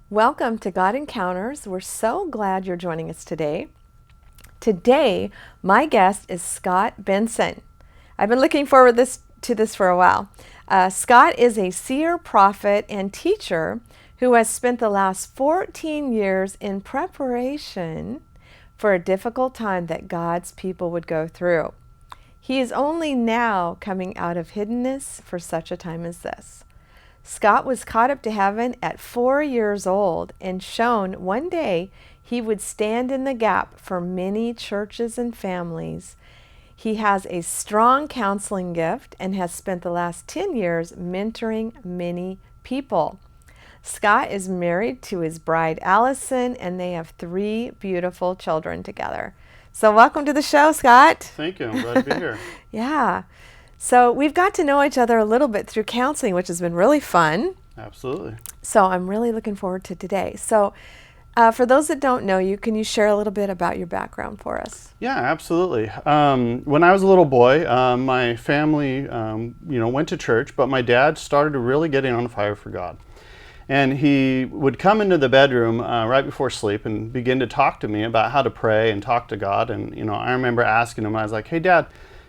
Welcome to God Encounters. We're so glad you're joining us today. Today, my guest is Scott Benson. I've been looking forward to this for a while. Scott is a seer-prophet and teacher who has spent the last 14 years in preparation for a difficult time that God's people would go through. He is only now coming out of hiddenness for such a time as this. Scott was caught up to heaven at 4 years old and shown one day he would stand in the gap for many churches and families. He has a strong counseling gift and has spent the last 10 years mentoring many people. Scott is married to his bride, Allison, and they have 3 beautiful children together. So welcome to the show, Scott. Thank you. I'm glad to be here. Yeah. So we've got to know each other a little bit through counseling, which has been really fun. Absolutely. So I'm really looking forward to today. So for those that don't know you, can you share a little bit about your background for us? Yeah, absolutely. When I was a little boy, my family, went to church, but my dad started really getting on fire for God. And he would come into the bedroom right before sleep and begin to talk to me about how to pray and talk to God. And, I remember asking him, I was like, hey, Dad,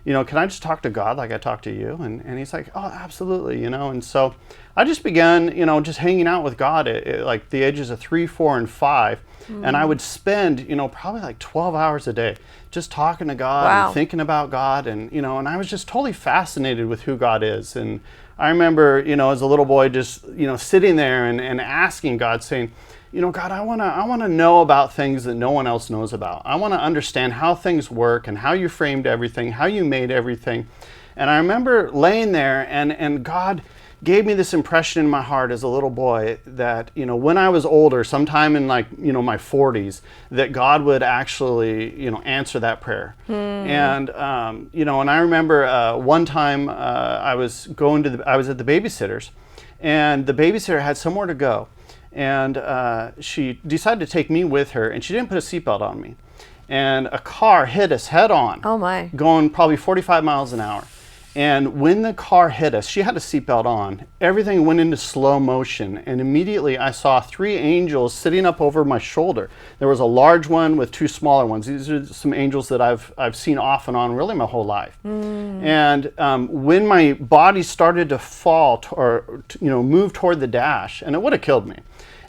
can I just talk to God like I talk to you? And he's like, oh, absolutely, And so I just began, just hanging out with God at like the ages of 3, 4, and 5. And I would spend, probably like 12 hours a day just talking to God and thinking about God. And I was just totally fascinated with who God is. And I remember, as a little boy, just, sitting there and asking God, saying, God, I want to know about things that no one else knows about. I want to understand how things work and how you framed everything, how you made everything. And I remember laying there and God gave me this impression in my heart as a little boy that, when I was older, sometime in my 40s, that God would actually, answer that prayer. And, and I remember one time I was at the babysitter's, and the babysitter had somewhere to go. And she decided to take me with her, and she didn't put a seatbelt on me. And a car hit us head on. Oh my. Going probably 45 miles an hour. And when the car hit us, she had a seatbelt on. Everything went into slow motion, and immediately I saw 3 angels sitting up over my shoulder. There was a large one with 2 smaller ones. These are some angels that I've seen off and on really my whole life. And when my body started to fall move toward the dash, and it would have killed me,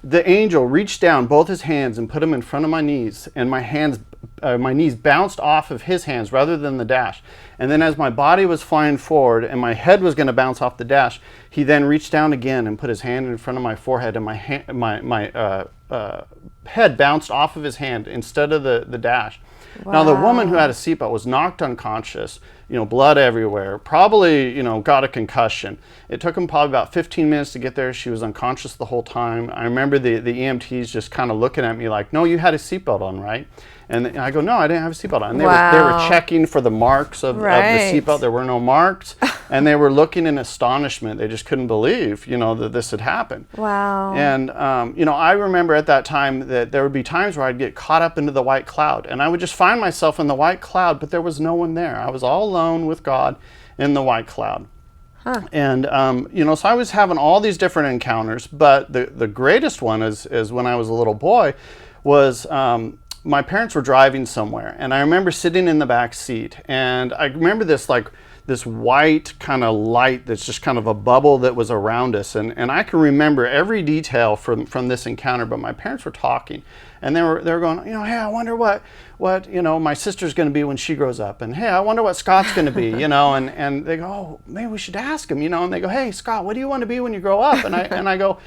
the angel reached down both his hands and put them in front of my knees, and my knees bounced off of his hands rather than the dash. And then as my body was flying forward and my head was going to bounce off the dash, he then reached down again and put his hand in front of my forehead, and my head bounced off of his hand instead of the dash. Wow. Now the woman who had a seatbelt was knocked unconscious, blood everywhere, probably, got a concussion. It took him probably about 15 minutes to get there. She was unconscious the whole time. I remember the EMTs just kind of looking at me like, no, you had a seatbelt on, right? And I go, no, I didn't have a seatbelt on. And they were checking for the marks of the seatbelt. There were no marks. And they were looking in astonishment. They just couldn't believe, that this had happened. Wow. And, I remember at that time that there would be times where I'd get caught up into the white cloud. And I would just find myself in the white cloud, but there was no one there. I was all alone with God in the white cloud. Huh. And, so I was having all these different encounters. But the greatest one is when I was a little boy was... my parents were driving somewhere, and I remember sitting in the back seat, and I remember this white kind of light that's just kind of a bubble that was around us, and I can remember every detail from this encounter. But my parents were talking, and they were going, hey, I wonder what my sister's going to be when she grows up, and hey, I wonder what Scott's going to be, and they go, oh, maybe we should ask him, and they go, hey, Scott, what do you want to be when you grow up? And I go,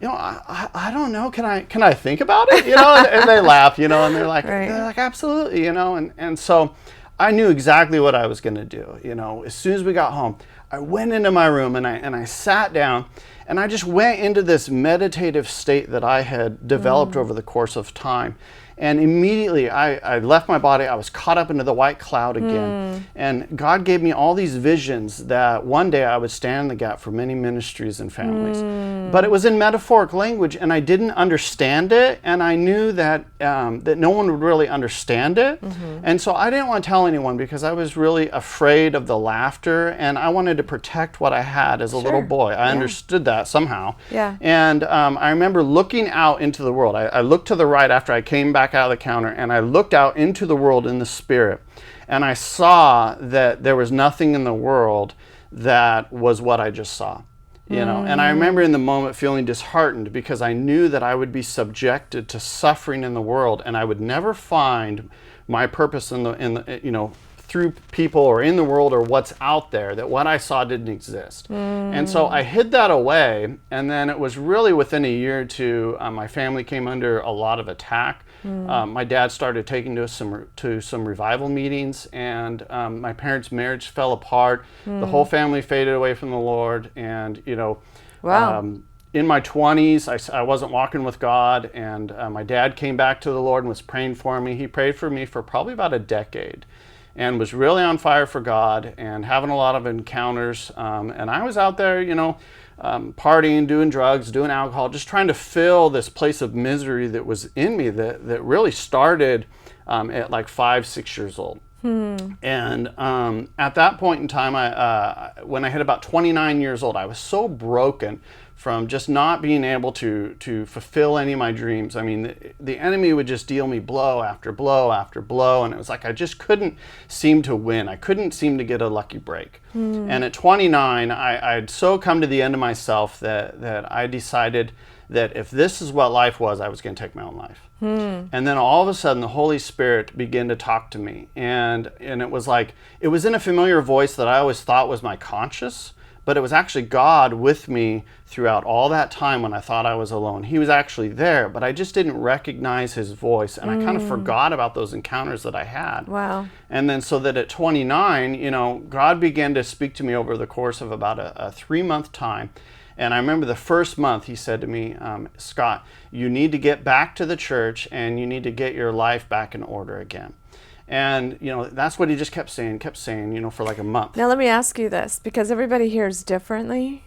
I don't know. Can I think about it? And they laugh, and they're like, absolutely, and so I knew exactly what I was going to do. As soon as we got home, I went into my room and I sat down, and I just went into this meditative state that I had developed over the course of time. And immediately I left my body. I was caught up into the white cloud again. And God gave me all these visions that one day I would stand in the gap for many ministries and families. But it was in metaphoric language, and I didn't understand it. And I knew that that no one would really understand it. And so I didn't want to tell anyone because I was really afraid of the laughter. And I wanted to protect what I had as a little Sure. boy. I Yeah. understood that somehow. Yeah. And I remember looking out into the world. I looked to the right after I came back out of the counter, and I looked out into the world in the spirit. And I saw that there was nothing in the world that was what I just saw. You know, and I remember in the moment feeling disheartened because I knew that I would be subjected to suffering in the world, and I would never find my purpose in the you know, through people or in the world or what's out there, that what I saw didn't exist. And so I hid that away, and then it was really within a year or two, my family came under a lot of attack. My dad started taking to some revival meetings, and my parents' marriage fell apart. The whole family faded away from the Lord, and you know, Wow. in my 20s, I wasn't walking with God, and my dad came back to the Lord and was praying for me. He prayed for me for probably about a decade, and was really on fire for God and having a lot of encounters. And I was out there, you know, partying, doing drugs, doing alcohol, just trying to fill this place of misery that was in me that really started at like 5, 6 years old. And at that point in time, when I hit about 29 years old, I was so broken from just not being able to fulfill any of my dreams. I mean, the enemy would just deal me blow after blow after blow, and it was like I just couldn't seem to win. I couldn't seem to get a lucky break. And at 29, I'd so come to the end of myself that I decided that if this is what life was, I was going to take my own life. And then all of a sudden, the Holy Spirit began to talk to me, and it was like, it was in a familiar voice that I always thought was my conscience, but it was actually God with me throughout all that time when I thought I was alone. He was actually there, but I just didn't recognize his voice, and I kind of forgot about those encounters that I had. Wow. And then so that at 29, you know, God began to speak to me over the course of about a 3-month time. And I remember the first month he said to me, Scott, you need to get back to the church, and you need to get your life back in order again. And, you know, that's what he just kept saying, you know, for like a month. Now let me ask you this, because everybody hears differently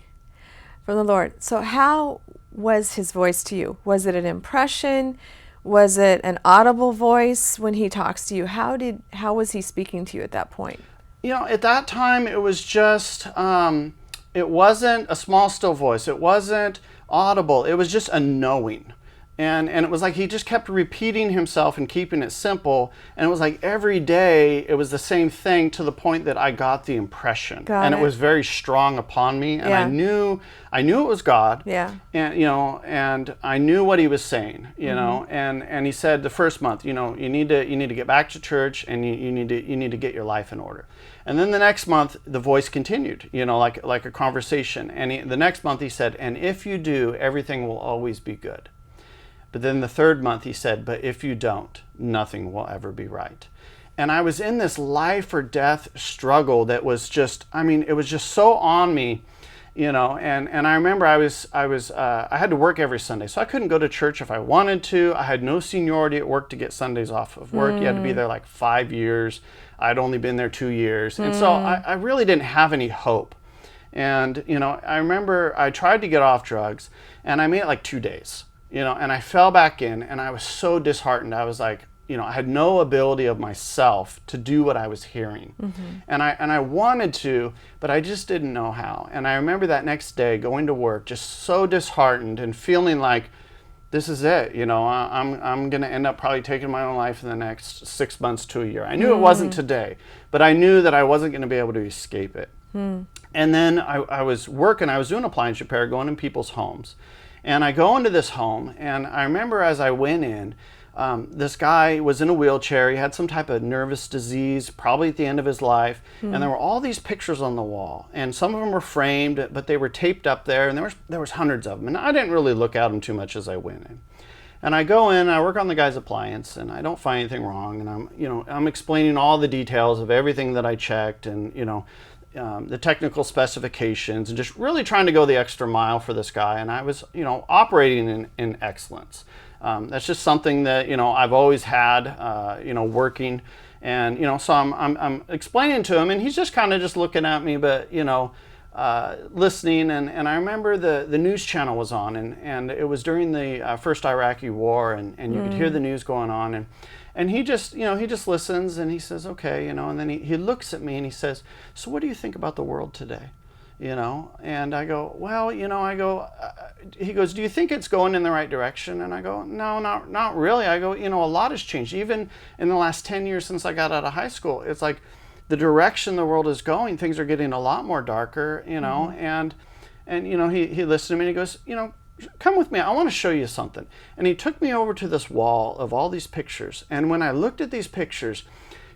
from the Lord. So how was his voice to you? Was it an impression? Was it an audible voice when he talks to you? How was he speaking to you at that point? You know, at that time it was just, it wasn't a small still voice. It wasn't audible. It was just a knowing. And it was like he just kept repeating himself and keeping it simple. And it was like every day it was the same thing, to the point that I got the impression. And it was very strong upon me. And I knew it was God. Yeah. And, you know, and I knew what he was saying, you know, and he said the first month, you know, you need to get back to church, and you need to get your life in order. And then the next month, the voice continued, you know, like a conversation. And the next month he said, and if you do, everything will always be good. But then the third month he said, but if you don't, nothing will ever be right. And I was in this life or death struggle that was just, I mean, it was just so on me, you know. And I remember I had to work every Sunday, so I couldn't go to church if I wanted to. I had no seniority at work to get Sundays off of work. You had to be there like 5 years. I'd only been there 2 years. And so I really didn't have any hope. And, you know, I remember I tried to get off drugs, and I made it like 2 days. You know, and I fell back in, and I was so disheartened. I was like, you know, I had no ability of myself to do what I was hearing. And I wanted to, but I just didn't know how. And I remember that next day going to work just so disheartened and feeling like, this is it, you know, I'm going to end up probably taking my own life in the next 6 months to a year. I knew it wasn't today, but I knew that I wasn't going to be able to escape it. And then I was working, I was doing appliance repair, going in people's homes. And I go into this home, and I remember as I went in, this guy was in a wheelchair. He had some type of nervous disease, probably at the end of his life. And there were all these pictures on the wall, and some of them were framed, but they were taped up there, and there was hundreds of them. And I didn't really look at them too much as I went in. And I go in, I work on the guy's appliance, and I don't find anything wrong. And I'm explaining all the details of everything that I checked, and you know, the technical specifications, and just really trying to go the extra mile for this guy. And I was, you know, operating in excellence. That's just something that, you know, I've always had, you know, working. And, you know, so I'm explaining to him, and he's just kind of just looking at me, but, you know, listening. And I remember the news channel was on, and it was during the first Iraqi war, and you could hear the news going on. And he just, you know, he just listens, and he says, okay, you know, and then he looks at me and he says, so what do you think about the world today? you know. And I go, well, you know, he goes, do you think it's going in the right direction? And I go, no, not really. I go, you know, a lot has changed. Even in the last 10 years since I got out of high school, it's like the direction the world is going, things are getting a lot more darker, you know. And you know, he listened to me and he goes, you know, come with me, I want to show you something. And he took me over to this wall of all these pictures. And when I looked at these pictures,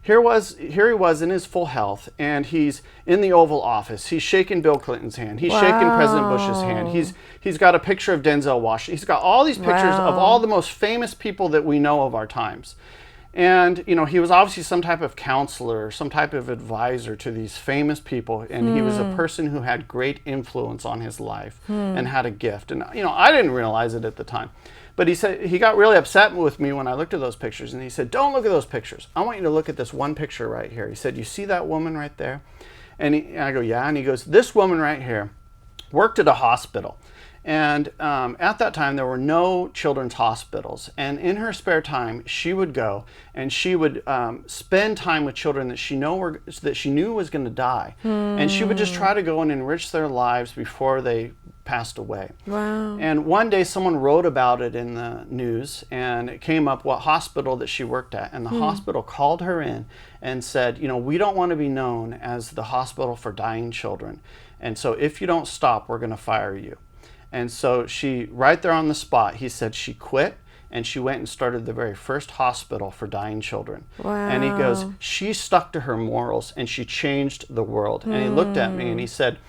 here he was in his full health, and he's in the Oval Office. He's shaking Bill Clinton's hand. He's shaking President Bush's hand. He's got a picture of Denzel Washington. He's got all these pictures of all the most famous people that we know of our times. And, you know, he was obviously some type of counselor, some type of advisor to these famous people. And he was a person who had great influence on his life and had a gift. And, you know, I didn't realize it at the time. But he said, he got really upset with me when I looked at those pictures. And he said, don't look at those pictures. I want you to look at this one picture right here. He said, you see that woman right there? And I go, yeah. And he goes, this woman right here worked at a hospital. And at that time, there were no children's hospitals. And in her spare time, she would go and she would spend time with children that she knew was going to die. And she would just try to go and enrich their lives before they passed away. Wow. And one day, someone wrote about it in the news, and it came up what hospital that she worked at. And the hospital called her in and said, you know, we don't want to be known as the hospital for dying children. And so if you don't stop, we're going to fire you. And so she, right there on the spot, he said she quit and she went and started the very first hospital for dying children. Wow. And he goes, she stuck to her morals and she changed the world. And he looked at me and he said,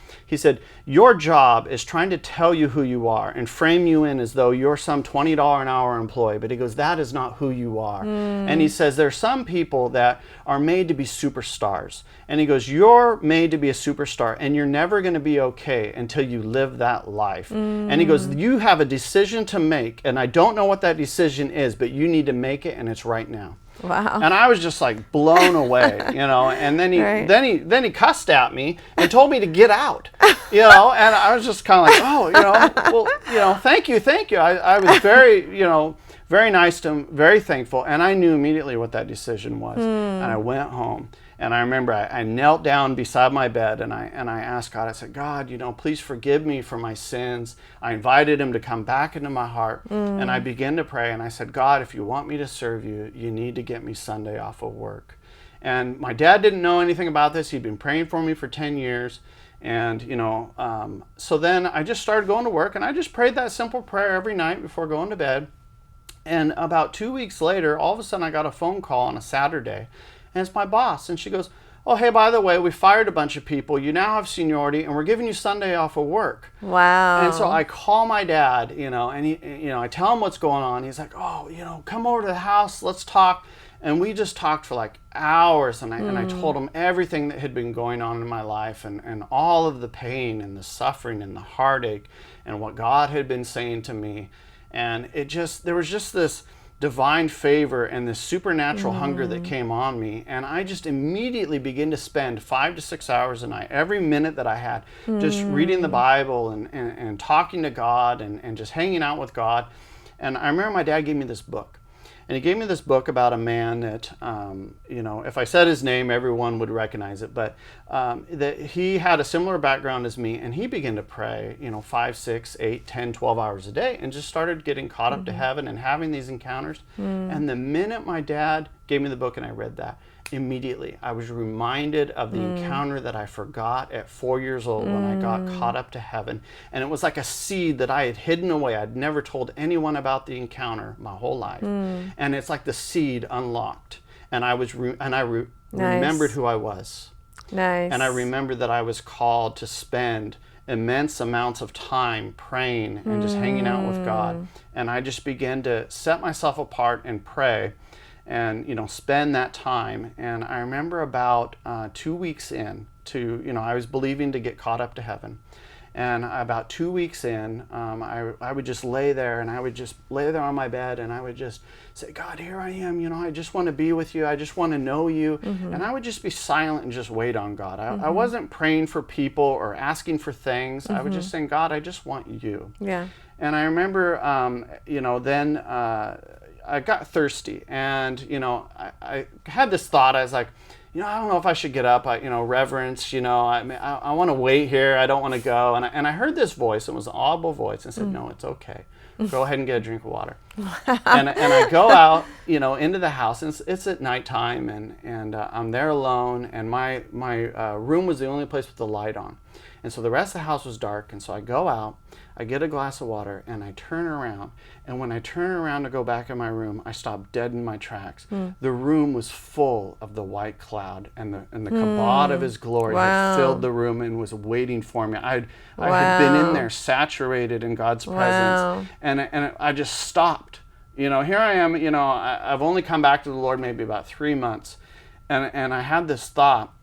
your job is trying to tell you who you are and frame you in as though you're some $20 an hour employee. But he goes, that is not who you are. And he says, there are some people that are made to be superstars. And he goes, you're made to be a superstar and you're never going to be okay until you live that life. And he goes, you have a decision to make, and I don't know what that decision is, but you need to make it, and it's right now. Wow. And I was just like blown away, you know. And then he cussed at me and told me to get out, you know. And I was just kind of like, oh, you know, well, you know, thank you. I was very, you know, very nice to him, very thankful. And I knew immediately what that decision was. And I went home. And I remember I knelt down beside my bed and I asked God, I said, God, you know, please forgive me for my sins. I invited him to come back into my heart. And I began to pray and I said, God, if you want me to serve you, you need to get me Sunday off of work. And my dad didn't know anything about this. He'd been praying for me for 10 years. And, you know, so then I just started going to work and I just prayed that simple prayer every night before going to bed. And about 2 weeks later, all of a sudden I got a phone call on a Saturday. And it's my boss. And she goes, oh, hey, by the way, we fired a bunch of people. You now have seniority, and we're giving you Sunday off of work. Wow. And so I call my dad, you know, and he, you know, I tell him what's going on. He's like, oh, you know, come over to the house. Let's talk. And we just talked for like hours. And I told him everything that had been going on in my life and all of the pain and the suffering and the heartache and what God had been saying to me. And there was just this divine favor and this supernatural hunger that came on me, and I just immediately began to spend 5 to 6 hours a night, every minute that I had, just reading the Bible and talking to God and just hanging out with God. And I remember my dad gave me this book. And he gave me this book about a man that, you know, if I said his name, everyone would recognize it. But that he had a similar background as me, and he began to pray, you know, 5, 6, 8, 10, 12 hours a day, and just started getting caught up to heaven and having these encounters. And the minute my dad gave me the book and I read that, immediately I was reminded of the encounter that I forgot at 4 years old when I got caught up to heaven. And it was like a seed that I had hidden away. I'd never told anyone about the encounter my whole life. And it's like the seed unlocked. And I remembered who I was. Nice. And I remembered that I was called to spend immense amounts of time praying and just hanging out with God. And I just began to set myself apart and pray and, you know, spend that time. And I remember about 2 weeks in to, you know, I was believing to get caught up to heaven. And about 2 weeks in, I would just lay there and I would just lay there on my bed and I would just say, God, here I am, you know, I just want to be with you. I just want to know you. And I would just be silent and just wait on God. I wasn't praying for people or asking for things. I was just saying, God, I just want you. Yeah. And I remember, you know, then I got thirsty, and, you know, I had this thought. I was like, I don't know if I should get up. Reverence, I want to wait here. I don't want to go. And I heard this voice. It was an audible voice. And said, no, it's okay. Go ahead and get a drink of water. and I go out, into the house. And it's at nighttime. And I'm there alone. And my room was the only place with the light on. And so the rest of the house was dark. And so I go out. I get a glass of water and I turn around. And when I turn around to go back in my room, I stop dead in my tracks. The room was full of the white cloud, and the kabod of his glory had filled the room and was waiting for me. I had been in there saturated in God's presence. And I just stopped. Here I am, I've only come back to the Lord maybe about 3 months. And I had this thought.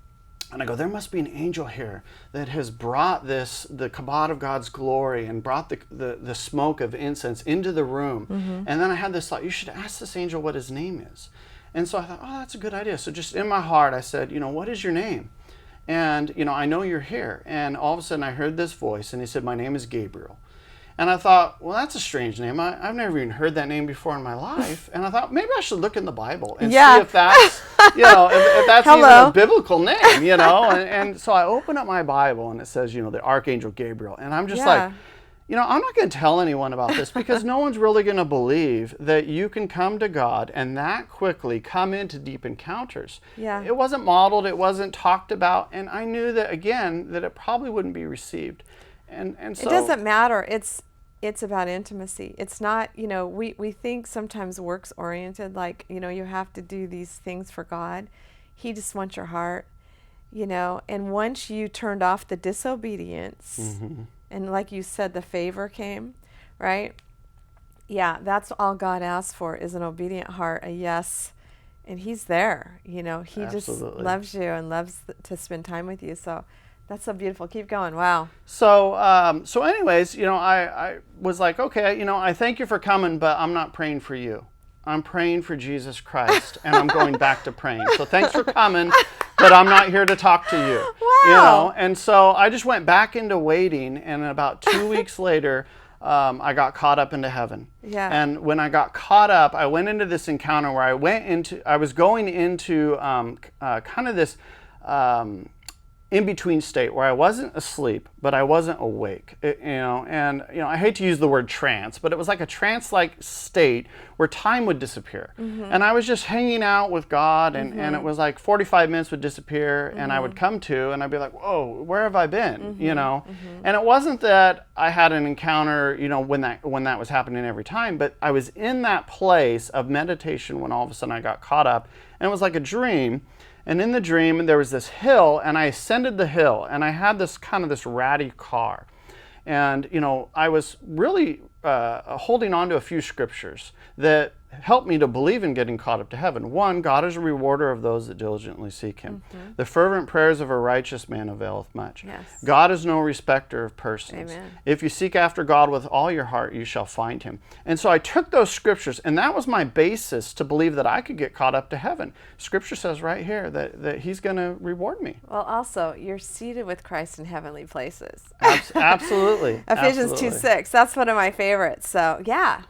And I go, there must be an angel here that has brought the kabod of God's glory and brought the smoke of incense into the room. And then I had this thought, you should ask this angel what his name is. And so I thought, oh, that's a good idea. So just in my heart, I said, what is your name? And, I know you're here. And all of a sudden I heard this voice and he said, my name is Gabriel. And I thought, well, that's a strange name. I've never even heard that name before in my life. And I thought, maybe I should look in the Bible and see if that's, if that's even a biblical name, And so I open up my Bible and it says, the Archangel Gabriel. And I'm just like, I'm not going to tell anyone about this because no one's really going to believe that you can come to God and that quickly come into deep encounters. Yeah. It wasn't modeled. It wasn't talked about. And I knew that, again, that it probably wouldn't be received. And so it doesn't matter. It's about intimacy. It's not, we think sometimes works oriented, like, you have to do these things for God. He just wants your heart, and once you turned off the disobedience and like you said, the favor came, right? Yeah, that's all God asks for is an obedient heart, a yes. And he's there, he Absolutely. just loves you and loves to spend time with you. So that's so beautiful. Keep going. Wow. So anyways, I was like, okay, I thank you for coming, but I'm not praying for you. I'm praying for Jesus Christ, and I'm going back to praying. So thanks for coming, but I'm not here to talk to you. Wow. And so I just went back into waiting, and about 2 weeks later, I got caught up into heaven. Yeah. And when I got caught up, I went into this encounter where I was going into kind of this in-between state where I wasn't asleep, but I wasn't awake. I hate to use the word trance, but it was like a trance-like state where time would disappear. And I was just hanging out with God, and it was like 45 minutes would disappear, and I would come to, and I'd be like, whoa, where have I been? And it wasn't that I had an encounter, when that was happening every time, but I was in that place of meditation when all of a sudden I got caught up, and it was like a dream. And in the dream, there was this hill, and I ascended the hill, and I had this ratty car. And, I was really holding on to a few scriptures that helped me to believe in getting caught up to heaven. One, God is a rewarder of those that diligently seek him. The fervent prayers of a righteous man availeth much. Yes. God is no respecter of persons. Amen. If you seek after God with all your heart, you shall find him. And so I took those scriptures, and that was my basis to believe that I could get caught up to heaven. Scripture says right here that he's going to reward me. Well, also, you're seated with Christ in heavenly places. Absolutely. Ephesians 2:6. That's one of my favorites. So, yeah.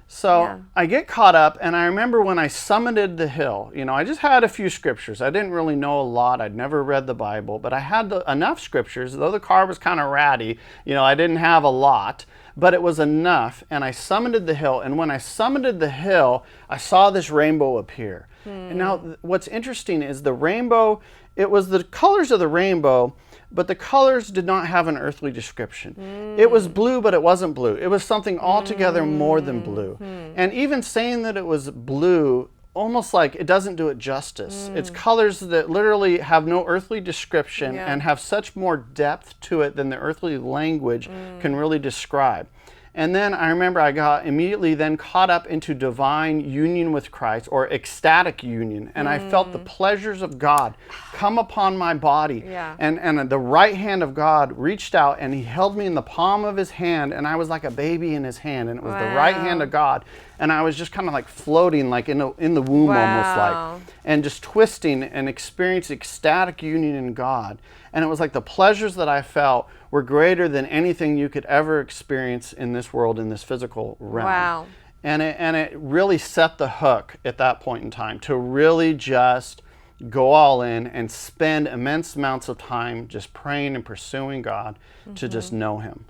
So I get caught up, and I remember when I summited the hill, I just had a few scriptures. I didn't really know a lot. I'd never read the Bible, but I had enough scriptures. Though the car was kind of ratty, I didn't have a lot, but it was enough. And I summited the hill, and when I summited the hill, I saw this rainbow appear. And now what's interesting is the rainbow, it was the colors of the rainbow, but the colors did not have an earthly description. It was blue, but it wasn't blue. It was something altogether more than blue. And even saying that it was blue, almost like it doesn't do it justice. It's colors that literally have no earthly description and have such more depth to it than the earthly language can really describe. And then I remember I got immediately then caught up into divine union with Christ, or ecstatic union. And I felt the pleasures of God come upon my body. Yeah. And the right hand of God reached out, and he held me in the palm of his hand, and I was like a baby in his hand. And it was the right hand of God. And I was just kind of like floating, like in the womb, almost like, and just twisting and experiencing ecstatic union in God. And it was like the pleasures that I felt were greater than anything you could ever experience in this world, in this physical realm. Wow. And it really set the hook at that point in time to really just go all in and spend immense amounts of time just praying and pursuing God to just know him.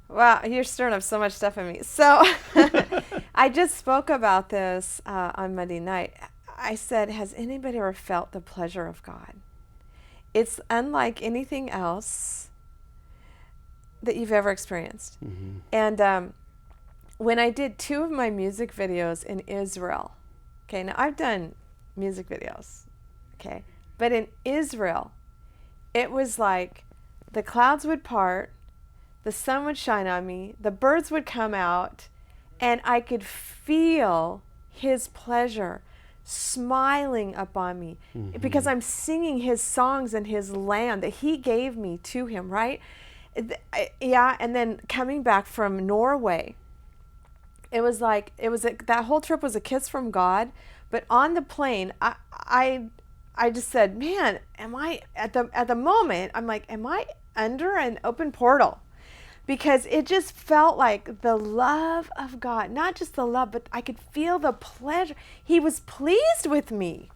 Wow, you're stirring up so much stuff in me. So I just spoke about this on Monday night. I said, has anybody ever felt the pleasure of God? It's unlike anything else that you've ever experienced. And when I did 2 of my music videos in Israel, okay, now I've done music videos, okay, but in Israel, it was like the clouds would part, the sun would shine on me, the birds would come out, and I could feel his pleasure smiling upon me because I'm singing his songs in his land that he gave me to him, right? Yeah, and then coming back from Norway, it was like, that whole trip was a kiss from God. But on the plane, I just said, man, am I, at the moment, I'm like, am I under an open portal? Because it just felt like the love of God, not just the love, but I could feel the pleasure. He was pleased with me.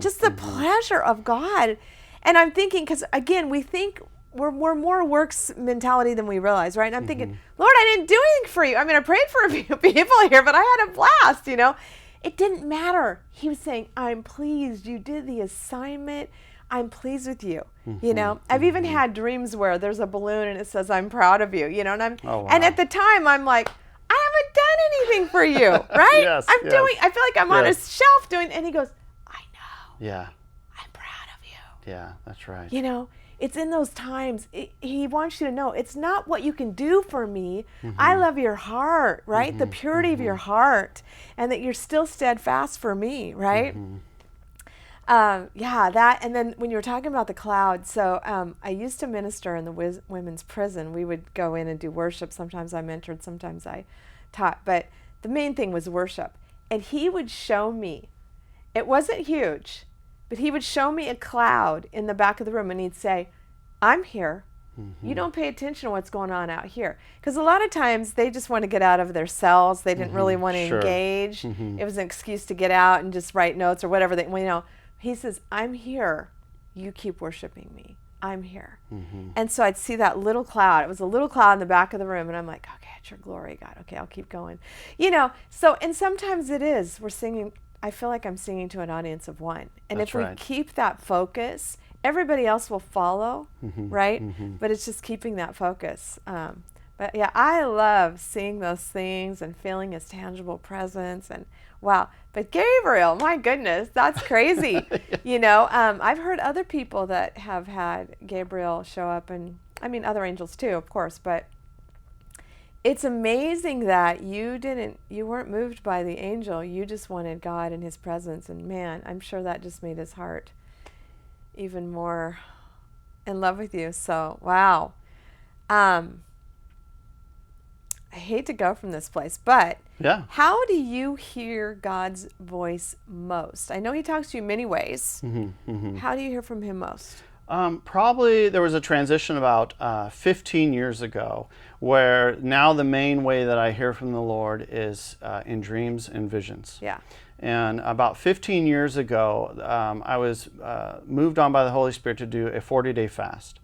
Just the pleasure of God. And I'm thinking, because again, we think we're more works mentality than we realize, right? And I'm thinking, Lord, I didn't do anything for you. I mean, I prayed for a few people here, but I had a blast, you know. It didn't matter. He was saying, I'm pleased. You did the assignment. I'm pleased with you. You know, I've even had dreams where there's a balloon and it says, I'm proud of you, you know, and and at the time I'm like, I haven't done anything for you, right? I feel like I'm on a shelf doing, and he goes, I know. Yeah. I'm proud of you. Yeah, that's right. You know, it's in those times, he wants you to know, it's not what you can do for me. I love your heart, right? The purity of your heart, and that you're still steadfast for me, right? Yeah, that, and then when you were talking about the cloud, so I used to minister in the women's prison. We would go in and do worship. Sometimes I mentored, sometimes I taught, but the main thing was worship. And he would show me, it wasn't huge, but he would show me a cloud in the back of the room, and he'd say, I'm here. You don't pay attention to what's going on out here. Because a lot of times they just want to get out of their cells. They didn't really want to engage. It was an excuse to get out and just write notes or whatever. You know, he says, I'm here. You keep worshiping me. I'm here. And so I'd see that little cloud. It was a little cloud in the back of the room. And I'm like, okay, it's your glory, God. Okay, I'll keep going. You know, so, and sometimes it is. We're singing, I feel like I'm singing to an audience of one. And if we keep that focus, everybody else will follow, right? But it's just keeping that focus. But yeah, I love seeing those things and feeling his tangible presence, and wow. But Gabriel, my goodness, that's crazy. You know, I've heard other people that have had Gabriel show up, and I mean other angels too, of course, but it's amazing that you weren't moved by the angel. You just wanted God and his presence, and man, I'm sure that just made his heart even more in love with you. So, wow. I hate to go from this place, but how do you hear God's voice most? I know he talks to you many ways. How do you hear from him most? Probably there was a transition about 15 years ago where now the main way that I hear from the Lord is in dreams and visions. Yeah. And about 15 years ago, I was moved on by the Holy Spirit to do a 40-day fast.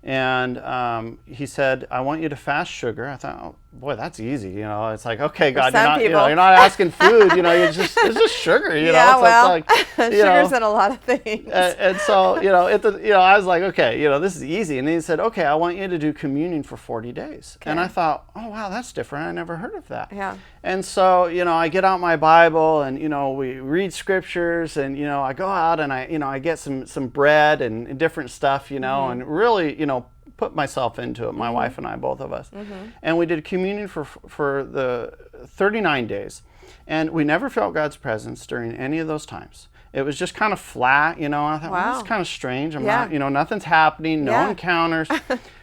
And he said, I want you to fast sugar. I thought, oh, boy, that's easy. You know, it's like, okay, God, you're not asking food. You know, it's just sugar. You know, well, it's like, sugar's in a lot of things. And so, I was like, okay, this is easy. And then he said, okay, I want you to do communion for 40 days. Okay. And I thought, oh, wow, that's different. I never heard of that. Yeah. And so, I get out my Bible and, we read scriptures, and, I go out and I get some bread and different stuff, and really, put myself into it, my wife and I, both of us. And we did communion for the 39 days. And we never felt God's presence during any of those times. It was just kind of flat, I thought, well, this is kind of strange. I'm not, nothing's happening, no encounters.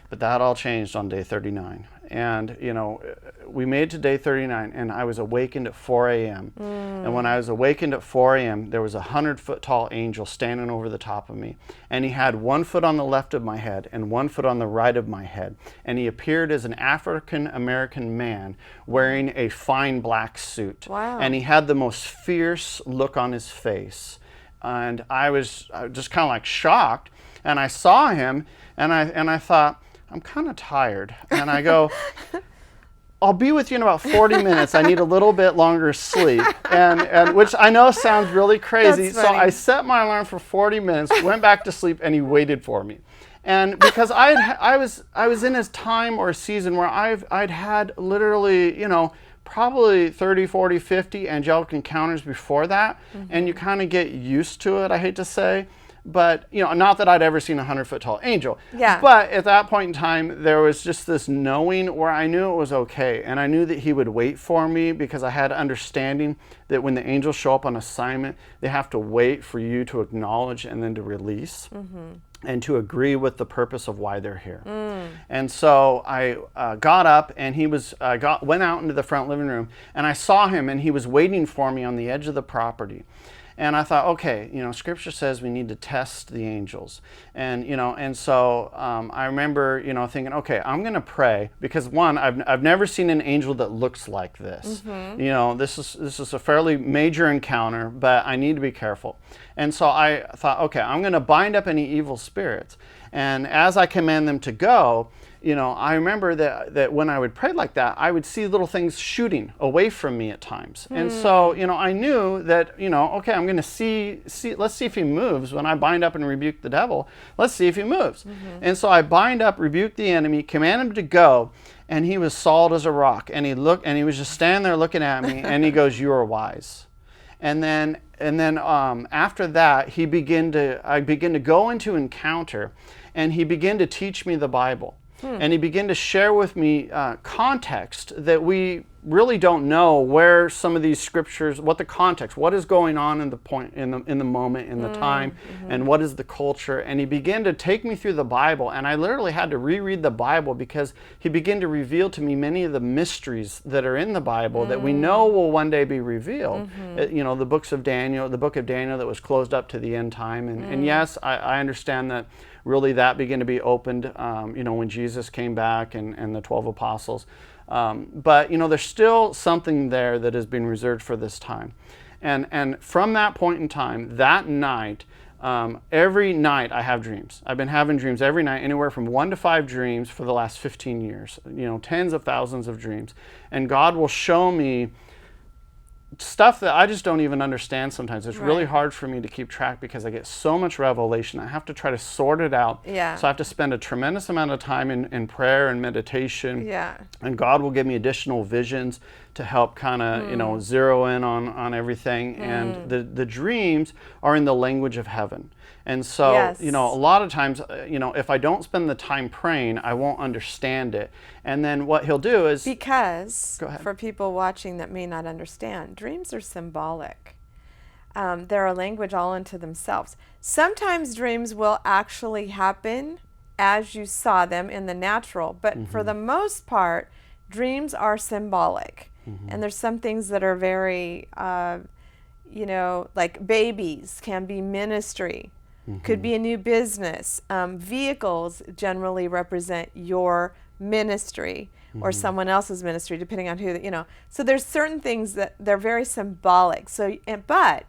But that all changed on day 39. And, we made it to day 39, and I was awakened at 4 a.m. And when I was awakened at 4 a.m., there was a 100-foot tall angel standing over the top of me. And he had 1 foot on the left of my head and 1 foot on the right of my head. And he appeared as an African-American man wearing a fine black suit. Wow. And he had the most fierce look on his face. and I was just kind of like shocked, and I saw him, and I thought, I'm kind of tired, and I go, I'll be with you in about 40 minutes. I need a little bit longer sleep, and which I know sounds really crazy. So I set my alarm for 40 minutes, went back to sleep, and he waited for me. And because I was in a time or a season where I'd had literally, probably 30, 40, 50 angelic encounters before that, and you kind of get used to it, I hate to say. But, not that I'd ever seen a 100-foot tall angel. Yeah. But at that point in time, there was just this knowing where I knew it was okay. And I knew that he would wait for me because I had understanding that when the angels show up on assignment, they have to wait for you to acknowledge and then to release. And to agree with the purpose of why they're here. And so I got up, and he went out into the front living room, and I saw him, and he was waiting for me on the edge of the property. And I thought, okay, Scripture says we need to test the angels, and so I remember, thinking, okay, I'm going to pray because one, I've never seen an angel that looks like this. This is a fairly major encounter, but I need to be careful. And so I thought, okay, I'm going to bind up any evil spirits, and as I command them to go, I remember that when I would pray like that, I would see little things shooting away from me at times. And so, I knew that, okay, I'm going to see, let's see if he moves. When I bind up and rebuke the devil, let's see if he moves. And so I bind up, rebuke the enemy, command him to go, and he was solid as a rock. And he was just standing there looking at me, and he goes, "You are wise." And then after that, I began to go into encounter, and he began to teach me the Bible. And he began to share with me context that we really don't know where some of these scriptures, what the context, what is going on in the point, in the moment, in the time, and what is the culture. And he began to take me through the Bible, and I literally had to reread the Bible because he began to reveal to me many of the mysteries that are in the Bible that we know will one day be revealed. The book of Daniel that was closed up to the end time. And yes, I understand that really that began to be opened, when Jesus came back and the 12 apostles. But, there's still something there that has been reserved for this time. And from that point in time, that night, every night I have dreams. I've been having dreams every night, anywhere from 1 to 5 dreams for the last 15 years, tens of thousands of dreams. And God will show me stuff that I just don't even understand sometimes. It's really hard for me to keep track because I get so much revelation. I have to try to sort it out. Yeah. So I have to spend a tremendous amount of time in prayer and meditation. Yeah. And God will give me additional visions to help kind of, zero in on everything. And the dreams are in the language of heaven. And so, a lot of times, if I don't spend the time praying, I won't understand it. And then what he'll do is... Because, Go ahead. For people watching that may not understand, dreams are symbolic. They're a language all unto themselves. Sometimes dreams will actually happen as you saw them in the natural, but for the most part, dreams are symbolic. And there's some things that are very, like babies can be ministry. Could be a new business. Vehicles generally represent your ministry or someone else's ministry, depending on who, So there's certain things that they're very symbolic. But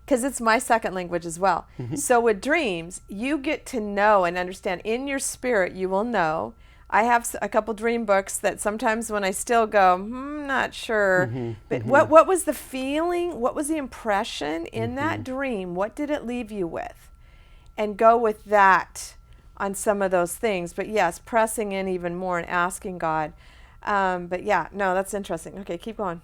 because it's my second language as well. So with dreams, you get to know and understand in your spirit, you will know. I have a couple dream books that sometimes when I still go, not sure. But what was the feeling? What was the impression in that dream? What did it leave you with? And go with that on some of those things. But yes, pressing in even more and asking God. But yeah, no, that's interesting. Okay, keep going.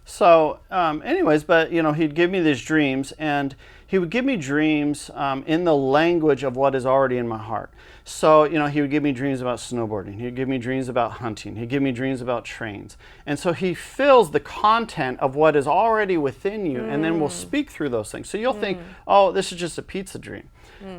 So anyways, but he'd give me these dreams, and he would give me dreams in the language of what is already in my heart. So, he would give me dreams about snowboarding. He'd give me dreams about hunting. He'd give me dreams about trains. And so he fills the content of what is already within you, and then will speak through those things. So you'll think, oh, this is just a pizza dream.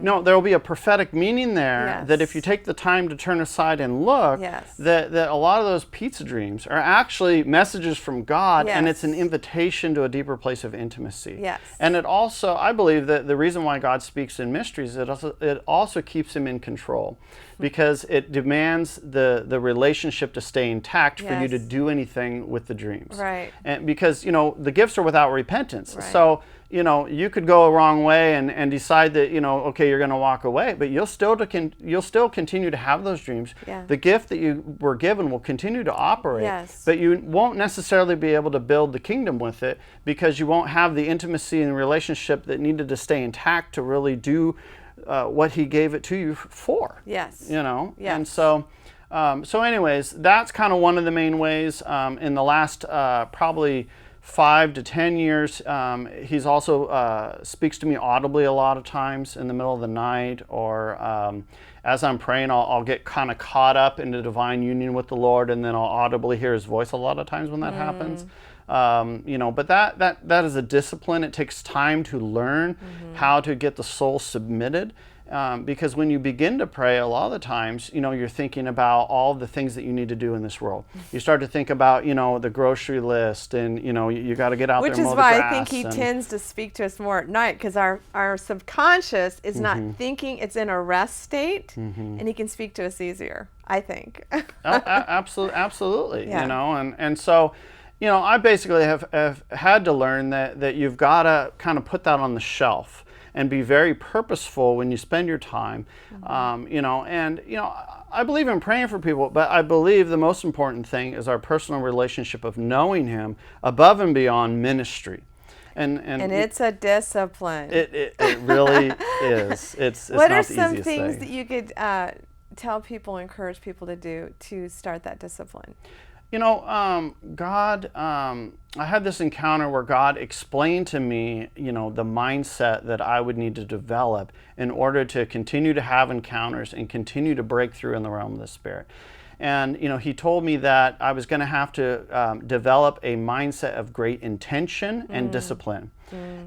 No, there will be a prophetic meaning there that if you take the time to turn aside and look, that a lot of those pizza dreams are actually messages from God, and it's an invitation to a deeper place of intimacy. And it also, I believe that the reason why God speaks in mysteries, it also keeps him in control, because it demands the relationship to stay intact for you to do anything with the dreams. And because, the gifts are without repentance. So you could go a wrong way and decide that, okay, you're going to walk away, but you'll still continue to have those dreams. Yeah. The gift that you were given will continue to operate, Yes. but you won't necessarily be able to build the kingdom with it, because you won't have the intimacy and relationship that needed to stay intact to really do what he gave it to you for. Yes. Yes. Yes. And so anyways, that's kind of one of the main ways. In the last probably 5 to 10 years, he's also speaks to me audibly a lot of times in the middle of the night, or as I'm praying, I'll get kind of caught up in the divine union with the Lord, and then I'll audibly hear his voice a lot of times when that happens. But that is a discipline. It takes time to learn how to get the soul submitted. Because when you begin to pray, a lot of the times, you're thinking about all the things that you need to do in this world. You start to think about, the grocery list, and, you got to get out there and mow the grass. Which is why I think he tends to speak to us more at night, because our subconscious is not thinking, it's in a rest state, and he can speak to us easier, I think. Absolutely. Yeah. And so, I basically have had to learn that you've got to kind of put that on the shelf and be very purposeful when you spend your time. I believe in praying for people, but I believe the most important thing is our personal relationship of knowing him above and beyond ministry. And it's a discipline. It really is. It's what not are the some easiest things thing. that you could tell people, encourage people to do to start that discipline? God, I had this encounter where God explained to me, the mindset that I would need to develop in order to continue to have encounters and continue to break through in the realm of the Spirit. And, he told me that I was going to have to develop a mindset of great intention and discipline.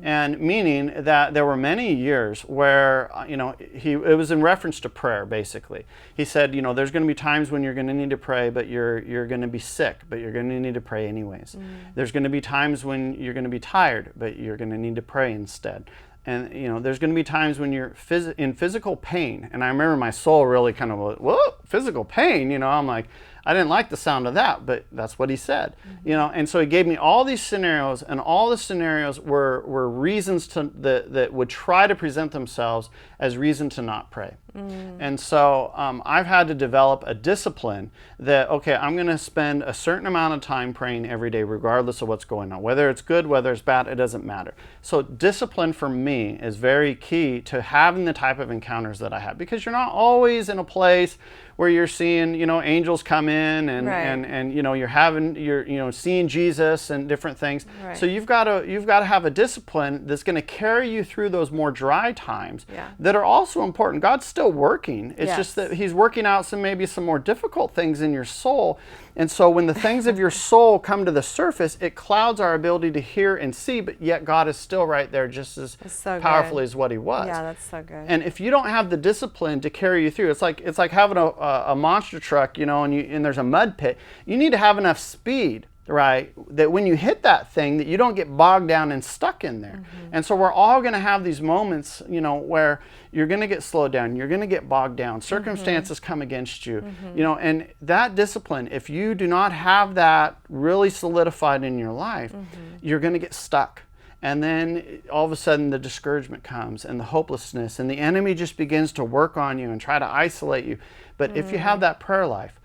And meaning that there were many years where, it was in reference to prayer, basically. He said, there's going to be times when you're going to need to pray, but you're going to be sick, but you're going to need to pray anyways. There's going to be times when you're going to be tired, but you're going to need to pray instead. And, there's going to be times when you're in physical pain. And I remember my soul really kind of went, whoa, physical pain? I'm like, I didn't like the sound of that, but that's what he said. And so he gave me all these scenarios, and all the scenarios were reasons that would try to present themselves as reason to not pray. And so I've had to develop a discipline that, okay, I'm going to spend a certain amount of time praying every day, regardless of what's going on. Whether it's good, whether it's bad, it doesn't matter. So discipline for me is very key to having the type of encounters that I have, because you're not always in a place where you're seeing, angels come in and, right. and you're seeing Jesus and different things. Right. So you've got to have a discipline that's going to carry you through those more dry times that are also important. God's still working. It's just that he's working out maybe some more difficult things in your soul. And so when the things of your soul come to the surface, it clouds our ability to hear and see, but yet God is still right there just as powerfully as what he was. Yeah, that's so good. And if you don't have the discipline to carry you through, it's like having a monster truck, and there's a mud pit. You need to have enough speed, right, that when you hit that thing, that you don't get bogged down and stuck in there. And so we're all going to have these moments, where you're going to get slowed down, you're going to get bogged down, circumstances come against you, and that discipline, if you do not have that really solidified in your life, you're going to get stuck. And then all of a sudden the discouragement comes and the hopelessness, and the enemy just begins to work on you and try to isolate you. But if you have that prayer life,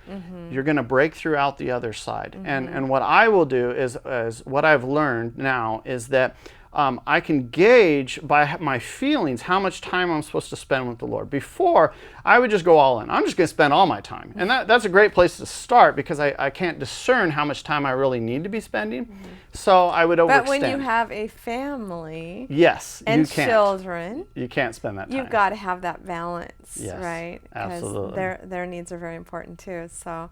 you're going to break through out the other side. And what I will do is what I've learned now is that I can gauge by my feelings how much time I'm supposed to spend with the Lord. Before, I would just go all in. I'm just going to spend all my time. And that's a great place to start, because I can't discern how much time I really need to be spending. So I would overextend. But when you have a family and children, you can't spend that time. You've got to have that balance, yes, right? Absolutely. Because their needs are very important too. So,